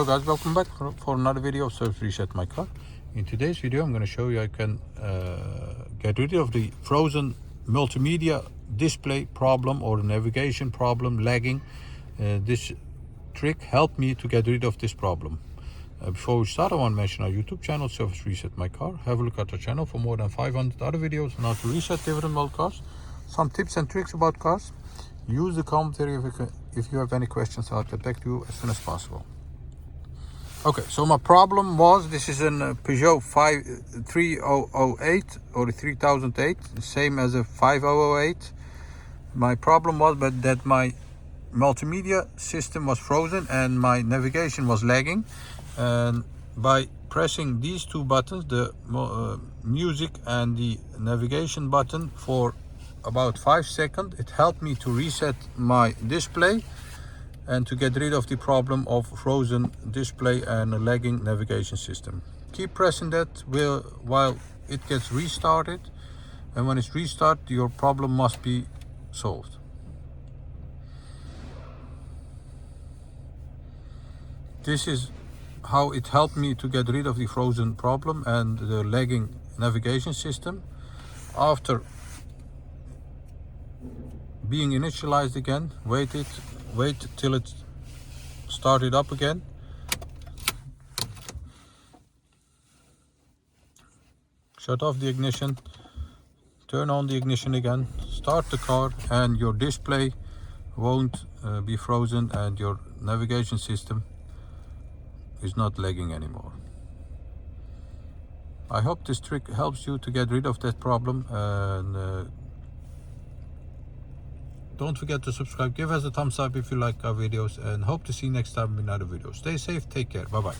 Hello guys, welcome back for another video of Service Reset My Car. In today's video I'm going to show you I can get rid of the frozen multimedia display problem or the navigation problem lagging. This trick helped me to get rid of this problem. Before we start, I want to mention our YouTube channel, Service Reset My Car. Have a look at our channel for more than 500 other videos on how to reset different model cars, some tips and tricks about cars. Use the commentary if you have any questions. I'll get back to you as soon as possible. Okay, so my problem was, this is a Peugeot 3008 or the 3008, same as a 5008. My problem was that my multimedia system was frozen and my navigation was lagging. And by pressing these two buttons, the music and the navigation button, for about 5 seconds, it helped me to reset my display and to get rid of the problem of frozen display and a lagging navigation system. Keep pressing that while it gets restarted, and when it's restarted, your problem must be solved. This is how it helped me to get rid of the frozen problem and the lagging navigation system. After being initialized again, wait till it started up again. Shut off the ignition, turn on the ignition again, start the car, and your display won't be frozen and your navigation system is not lagging anymore. I hope this trick helps you to get rid of that problem, and don't forget to subscribe, give us a thumbs up if you like our videos, and hope to see you next time in another video. Stay safe, take care, bye bye.